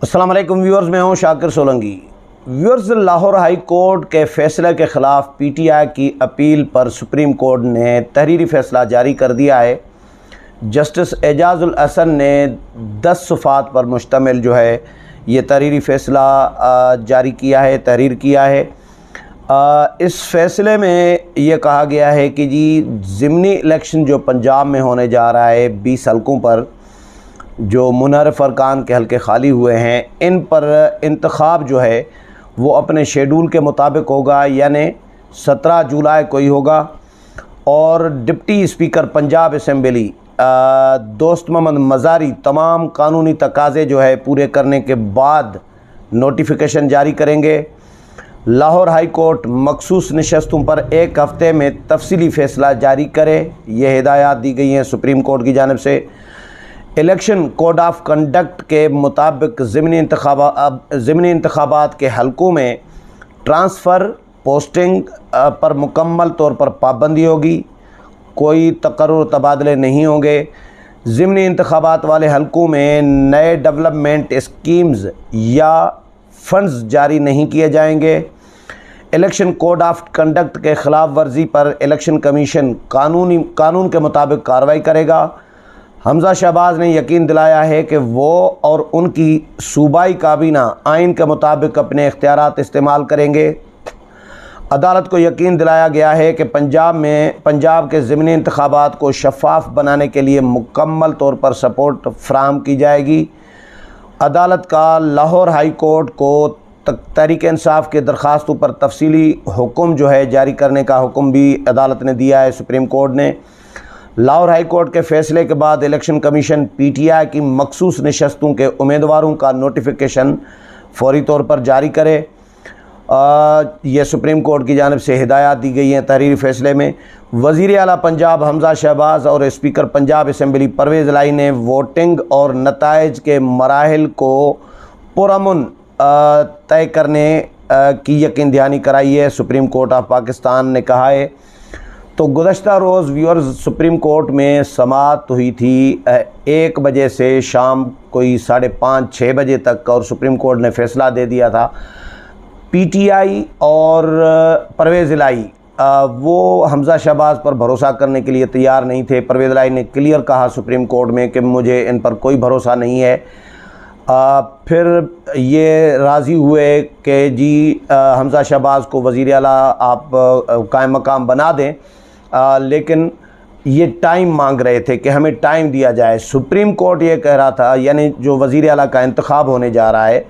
अस्सलाम वालेकुम व्यूअर्स, मैं हूं Shakir Solanki. Viewers, Lahore high court के फ़ैसले के ख़िलाफ़ पीटीआई की अपील पर सुप्रीम कोर्ट ने तहरीरी फ़ैसला जारी कर दिया है। जस्टिस एजाज़ुल हसन ने 10 सफ़ात पर मुश्तमिल ये तहरीरी फ़ैसला जारी किया है, तहरीर किया है। इस फ़ैसले में ये कहा गया है कि जी ज़िमनी इलेक्शन जो पंजाब में होने जा रहा है 20 हलकों पर, जो मुनहरफ अरकान के हल्के खाली हुए हैं, इन पर इंतखाब वो अपने शेड्यूल के मुताबिक होगा, यानी 17 जुलाई को ही होगा। और डिप्टी स्पीकर पंजाब असम्बली दोस्त मोहम्मद मज़ारी तमाम कानूनी तकाज़े पूरे करने के बाद नोटिफिकेशन जारी करेंगे। लाहौर हाई कोर्ट मखसूस नशस्तों पर 1 हफ़्ते में तफसीली फ़ैसला जारी करे, ये हिदायत दी गई हैं सुप्रीम कोर्ट की जानिब से। इलेक्शन कोड ऑफ कंडक्ट के मुताबिक ज़िमनी इंतखाबात के हलकों में ट्रांसफ़र पोस्टिंग पर मुकम्मल तौर पर पाबंदी होगी, कोई तकर्रुर तबादले नहीं होंगे। ज़िमनी इंतखाबात वाले हलकों में नए डेवलपमेंट स्कीम्स या फंड्स जारी नहीं किए जाएंगे। इलेक्शन कोड ऑफ कंडक्ट के ख़िलाफ़ वर्जी पर इलेक्शन कमीशन कानून के मुताबिक कार्रवाई करेगा। हमज़ा शहबाज ने यकीन दिलाया है कि वो और उनकी सूबाई काबीना आइन के मुताबिक अपने इख्तियारात इस्तेमाल करेंगे। अदालत को यकीन दिलाया गया है कि पंजाब के ज़िमनी इंतखाबात को शफ़ाफ बनाने के लिए मुकम्मल तौर पर सपोर्ट फ़राहम की जाएगी। अदालत का लाहौर हाई कोर्ट को तहरीक इंसाफ के दरख्वास्तों पर तफसीली हुक्म जारी करने का हुक्म भी अदालत ने दिया है सुप्रीम कोर्ट ने। लाहौर हाई कोर्ट के फ़ैसले के बाद इलेक्शन कमीशन पीटीआई की मखसूस नशस्तों के उम्मीदवारों का नोटिफिकेशन फौरी तौर पर जारी करे। ये सुप्रीम कोर्ट की जानिब से हिदायत दी गई हैं तहरीरी फ़ैसले में। वज़ीर आला पंजाब हमज़ा शहबाज और स्पीकर पंजाब असम्बली परवेज़ इलाही ने वोटिंग और नताइज के मराहिल को पुरअमन तय करने की यकीन दहानी कराई है, सुप्रीम कोर्ट ऑफ पाकिस्तान ने कहा है। तो गुज़श्ता रोज़ व्यूअर्स, सुप्रीम कोर्ट में समाअत हुई थी 1 बजे से शाम कोई 5:30-6 बजे तक, और सुप्रीम कोर्ट ने फ़ैसला दे दिया था। पीटीआई और परवेज़ इलाही वो हमज़ा शहबाज पर भरोसा करने के लिए तैयार नहीं थे। परवेज़ इलाही ने क्लियर कहा सुप्रीम कोर्ट में कि मुझे इन पर कोई भरोसा नहीं है। फिर ये राज़ी हुए कि जी हमज़ा शहबाज को वज़ीर आला आप कायम मकाम बना दें, लेकिन ये टाइम मांग रहे थे कि हमें टाइम दिया जाए। सुप्रीम कोर्ट ये कह रहा था, यानी जो वज़ीर आला का इंतखाब होने जा रहा है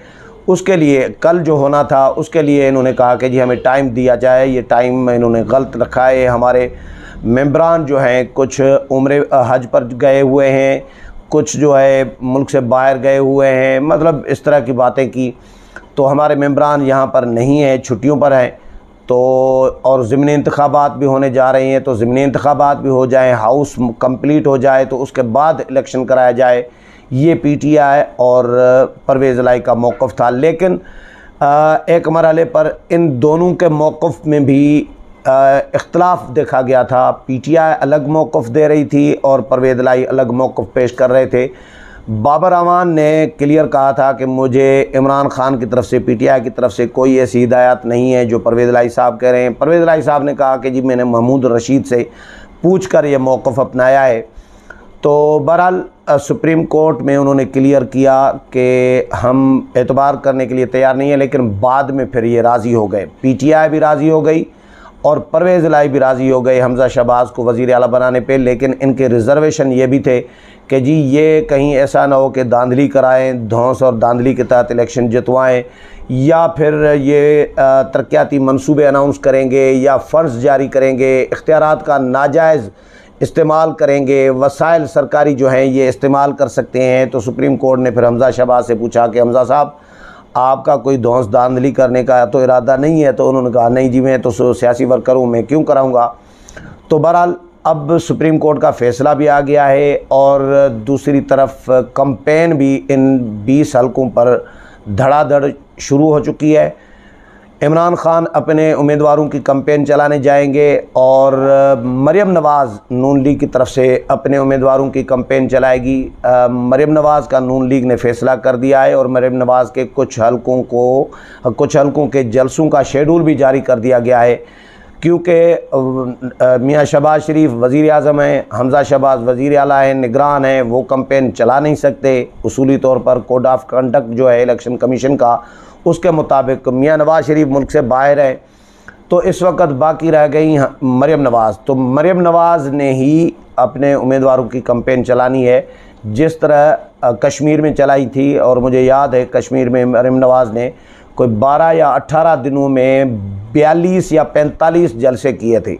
उसके लिए, कल जो होना था उसके लिए इन्होंने कहा कि जी हमें टाइम दिया जाए। ये टाइम इन्होंने गलत रखा है। हमारे मेंबरान हैं कुछ उम्रे हज पर गए हुए हैं, कुछ मुल्क से बाहर गए हुए हैं, मतलब इस तरह की बातें की। तो हमारे मेंबरान यहाँ पर नहीं हैं, छुट्टियों पर हैं। तो और ज़िमनी इंतखाबात भी होने जा रहे हैं, तो ज़िमनी इंतखाबात भी हो जाएं, हाउस कंप्लीट हो जाए तो उसके बाद इलेक्शन कराया जाए। ये पीटीआई और परवेज़ इलाही का मौक़िफ़ था। लेकिन एक मरहले पर इन दोनों के मौक़िफ़ में भी इख्तलाफ देखा गया था। पीटीआई अलग मौक़िफ़ दे रही थी और परवेज़ इलाही अलग मौक़िफ़ पेश कर रहे थे। बाबर अमान ने क्लियर कहा था कि मुझे इमरान खान की तरफ से, पीटीआई की तरफ से कोई ऐसी हिदायत नहीं है जो परवेज़ इलाही साहब कह रहे हैं। परवेज़ इलाही साहब ने कहा कि जी मैंने महमूद रशीद से पूछ कर ये मौक़िफ़ अपनाया है। तो बहरहाल सुप्रीम कोर्ट में उन्होंने क्लियर किया कि हम एतबार करने के लिए तैयार नहीं है, लेकिन बाद में फिर ये राज़ी हो गए। पीटीआई भी राज़ी हो गई और परवेज़ इलाही भी राज़ी हो गए हमज़ा शहबाज को वज़ीर आला बनाने पे। लेकिन इनके रिज़र्वेशन ये भी थे कि जी ये कहीं ऐसा ना हो कि धांधली कराएं, धौंस और धांधली के तहत इलेक्शन जितवाएं, या फिर ये तरक्याती मंसूबे अनाउंस करेंगे या फ़ंड्स जारी करेंगे, इख्तियारात का नाजायज़ इस्तेमाल करेंगे, वसाइल सरकारी ये इस्तेमाल कर सकते हैं। तो सुप्रीम कोर्ट ने फिर हमज़ा शहबाज से पूछा कि हमज़ा साहब आपका कोई धौंस धांधली करने का तो इरादा नहीं है? तो उन्होंने कहा नहीं जी, मैं तो सियासी वर्कर हूँ, मैं क्यों कराऊँगा। तो बहरहाल अब सुप्रीम कोर्ट का फ़ैसला भी आ गया है और दूसरी तरफ कैंपेन भी इन 20 हलकों पर धड़ाधड़ शुरू हो चुकी है। इमरान खान अपने उम्मीदवारों की कैंपेन चलाने जाएंगे और मरियम नवाज़ नून लीग की तरफ से अपने उम्मीदवारों की कैंपेन चलाएगी। मरियम नवाज़ का नून लीग ने फ़ैसला कर दिया है और मरियम नवाज़ के कुछ हलकों के जलसों का शेड्यूल भी जारी कर दिया गया है, क्योंकि मियाँ शहबाज शरीफ वज़ीर आज़म हैं, हमज़ा शहबाज वज़ीर आला हैं, निगरान हैं, वो कैंपेन चला नहीं सकते। उसूली तौर पर कोड ऑफ कंडक्ट जो है इलेक्शन कमीशन का, उसके मुताबिक मियाँ नवाज़ शरीफ मुल्क से बाहर है। तो इस वक्त बाकी रह गई मरियम नवाज़। तो मरियम नवाज़ ने ही अपने उम्मीदवारों की कैंपेन चलानी है, जिस तरह कश्मीर में चलाई थी। और मुझे याद है कश्मीर में मरियम नवाज़ ने कोई 12 या 18 दिनों में 42 या 45 जलसे किए थे।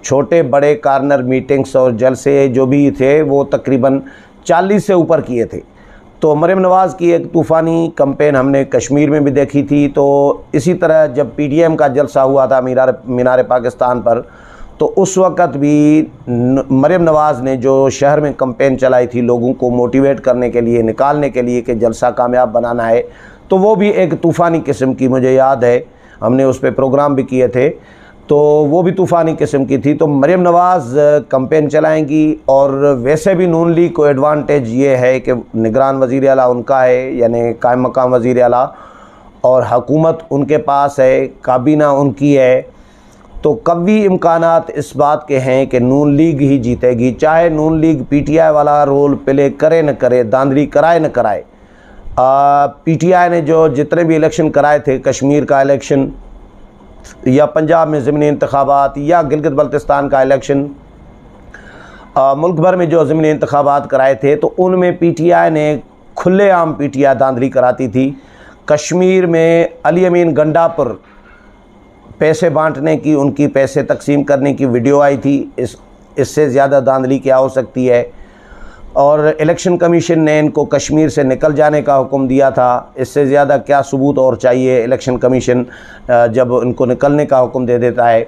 छोटे बड़े कॉर्नर मीटिंग्स और जलसे जो भी थे वो तकरीबन 40 से ऊपर किए थे। तो मरियम नवाज़ की एक तूफ़ानी कैंपेन हमने कश्मीर में भी देखी थी। तो इसी तरह जब PDM का जलसा हुआ था मीनार पाकिस्तान पर, तो उस वक़्त भी मरियम नवाज़ ने जो शहर में कैंपेन चलाई थी लोगों को मोटिवेट करने के लिए, निकालने के लिए कि जलसा कामयाब बनाना है, तो वो भी एक तूफ़ानी किस्म की, मुझे याद है हमने उस पर प्रोग्राम भी किए थे, तो वो भी तूफ़ानी किस्म की थी। तो मरियम नवाज़ कैंपेन चलाएंगी। और वैसे भी नून लीग को एडवांटेज ये है कि निगरान वज़ीर आला उनका है, यानी कायम मकाम वज़ीर आला, और हुकूमत उनके पास है, काबीना उनकी है। तो कवी इम्कानात इस बात के हैं कि नून लीग ही जीतेगी, चाहे नून लीग PTI वाला रोल प्ले करे न करे, दांधली कराए न कराए। PTI ने जो जितने भी इलेक्शन कराए थे, कश्मीर का इलेक्शन या पंजाब में ज़मीनी इंतखाबात या गिलगित बल्तिस्तान का इलेक्शन, मुल्क भर में जो ज़मीनी इंतखाबात कराए थे, तो उनमें PTI ने खुलेआम PTI धांधली कराती थी। कश्मीर में अली अमीन गंडा पर पैसे बांटने की, उनकी पैसे तकसीम करने की वीडियो आई थी। इससे ज़्यादा धांधली क्या हो सकती है। और इलेक्शन कमीशन ने इनको कश्मीर से निकल जाने का हुक्म दिया था। इससे ज़्यादा क्या सबूत और चाहिए। इलेक्शन कमीशन जब इनको निकलने का हुक्म दे देता है,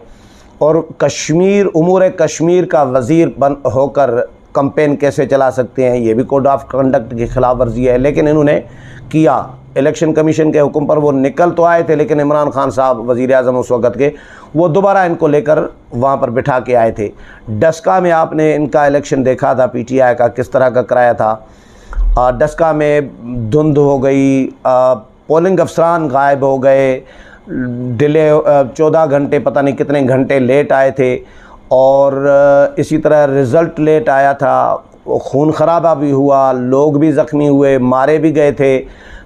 और उमूर कश्मीर का वज़ीर बन होकर कैंपेन कैसे चला सकते हैं, ये भी कोड ऑफ कंडक्ट की खिलाफ वर्जी है। लेकिन इन्होंने किया, इलेक्शन कमीशन के हुक्म पर वो निकल तो आए थे, लेकिन इमरान खान साहब वज़ीर आज़म उस वक़्त के, वो दोबारा इनको लेकर वहाँ पर बिठा के आए थे। डस्का में आपने इनका इलेक्शन देखा था PTI का किस तरह का कराया था। डस्का में धुंध हो गई, पोलिंग अफसरान गायब हो गए, डिले 14 घंटे पता नहीं कितने घंटे लेट आए थे, और इसी तरह रिज़ल्ट लेट आया था, खून खराबा भी हुआ, लोग भी ज़ख्मी हुए, मारे भी गए थे।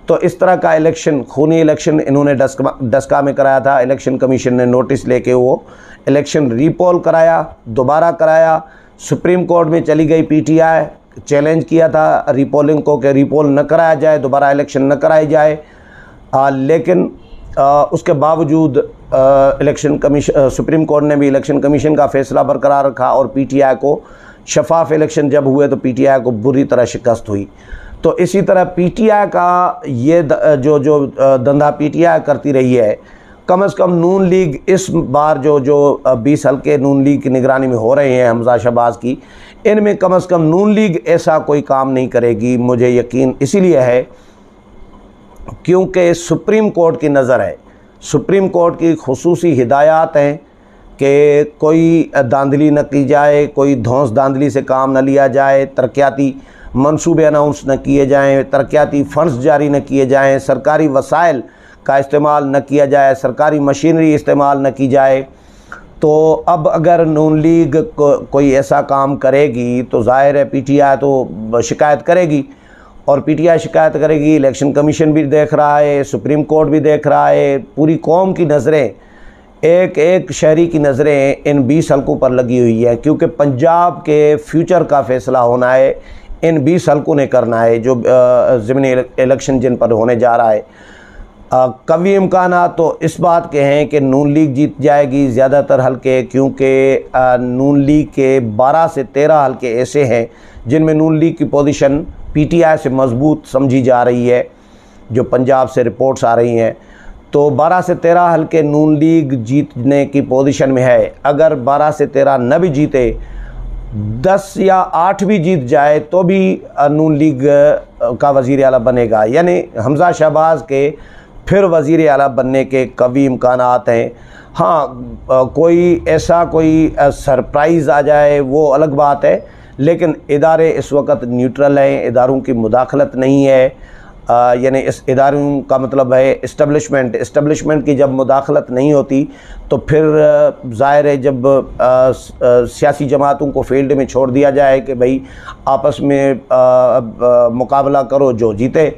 तो इस तरह का इलेक्शन, खूनी इलेक्शन इन्होंने डस्का में कराया था। इलेक्शन कमीशन ने नोटिस लेके वो इलेक्शन रीपोल कराया, दोबारा कराया। सुप्रीम कोर्ट में चली गई PTI, चैलेंज किया था रीपोलिंग को कि रीपोल न कराया जाए, दोबारा इलेक्शन न कराई जाए। लेकिन उसके बावजूद इलेक्शन कमीशन, सुप्रीम कोर्ट ने भी इलेक्शन कमीशन का फ़ैसला बरकरार रखा, और PTI को शफाफ इलेक्शन जब हुए तो PTI को बुरी तरह शिकस्त हुई। तो इसी तरह PTI का ये जो धंधा PTI करती रही है, कम से कम नून लीग इस बार जो 20 हल्के नून लीग की निगरानी में हो रहे हैं हमज़ा शहबाज की, इनमें कम से कम नून लीग ऐसा कोई काम नहीं करेगी। मुझे यकीन इसीलिए है क्योंकि सुप्रीम कोर्ट की नज़र है, सुप्रीम कोर्ट की खुसूसी हिदायत हैं कि कोई धांधली न की जाए, कोई धौंस धांधली से काम न लिया जाए, तरक्याती मंसूबे अनाउंस न किए जाएं, तरक्याती फ़ंड्स जारी न किए जाएं, सरकारी वसाइल का इस्तेमाल न किया जाए, सरकारी मशीनरी इस्तेमाल न की जाए। तो अब अगर नून लीग कोई ऐसा काम करेगी तो ज़ाहिर है PTI तो शिकायत करेगी, और PTI शिकायत करेगी, इलेक्शन कमीशन भी देख रहा है, सुप्रीम कोर्ट भी देख रहा है, पूरी कौम की नज़रें, एक एक शहरी की नज़रें इन 20 हल्कों पर लगी हुई है, क्योंकि पंजाब के फ्यूचर का फ़ैसला होना है, इन 20 हल्कों ने करना है, जो ज़मीनी इलेक्शन जिन पर होने जा रहा है। कवी इम्कानात तो इस बात के हैं कि नून लीग जीत जाएगी ज़्यादातर हल्के, क्योंकि नून लीग के 12 से 13 हल्के ऐसे हैं जिनमें नून लीग की पोजीशन PTI से मजबूत समझी जा रही है, जो पंजाब से रिपोर्ट्स आ रही हैं। तो 12 से 13 हल्के नून लीग जीतने की पोजीशन में है। अगर 12 से 13 न भी जीते, 10 या 8 भी जीत जाए, तो भी नून लीग का वज़ीर आला बनेगा। यानी हमज़ा शहबाज के फिर वज़ीर आला बनने के कवी इम्कानात हैं। हाँ, कोई ऐसा कोई सरप्राइज़ आ जाए वो अलग बात है, लेकिन इदारे इस वक्त न्यूट्रल हैं, इदारों की मुदाखलत नहीं है। यानी इस इदारों का मतलब है इस्टब्लिशमेंट की जब मुदाखलत नहीं होती तो फिर ज़ाहिर है जब सियासी जमातों को फील्ड में छोड़ दिया जाए कि भाई आपस में मुकाबला करो, जो जीते,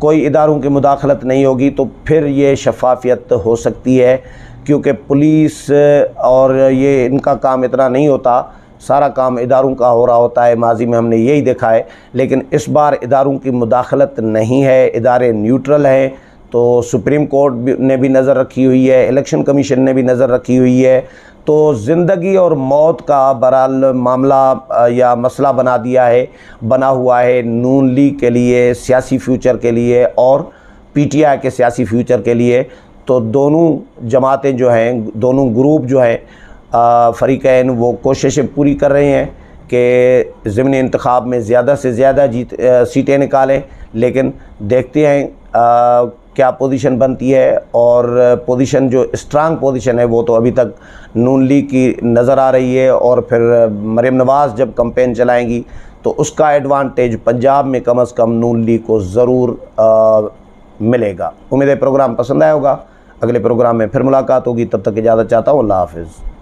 कोई इदारों की मुदाखलत नहीं होगी, तो फिर ये शफाफियत हो सकती है। क्योंकि पुलिस और ये इनका काम इतना नहीं होता, सारा काम इदारों का हो रहा होता है, माजी में हमने यही देखा है। लेकिन इस बार इदारों की मुदाखलत नहीं है, इदारे न्यूट्रल हैं। तो सुप्रीम कोर्ट ने भी नज़र रखी हुई है, इलेक्शन कमीशन ने भी नज़र रखी हुई है। तो ज़िंदगी और मौत का बहरहाल मामला या मसला बना हुआ है नून लीग के लिए, सियासी फ्यूचर के लिए और PTI के सियासी फ्यूचर के लिए। तो दोनों जमातें जो हैं, दोनों ग्रुप जो हैं, फ़रीक़ैन, वो कोशिशें पूरी कर रहे हैं कि ज़िमनी इंतखाब में ज़्यादा से ज़्यादा सीटें निकालें। लेकिन देखते हैं क्या पोजीशन बनती है। और पोजीशन जो स्ट्रांग पोजीशन है वो तो अभी तक नून लीग की नज़र आ रही है। और फिर मरीम नवाज़ जब कैंपेन चलाएंगी तो उसका एडवांटेज पंजाब में कम अज़ कम नून लीग को ज़रूर मिलेगा। उम्मीद है प्रोग्राम पसंद आया होगा। अगले प्रोग्राम में फिर मुलाकात होगी, तब तक इजाज़त चाहता हूँ। अल्लाह हाफ़िज़।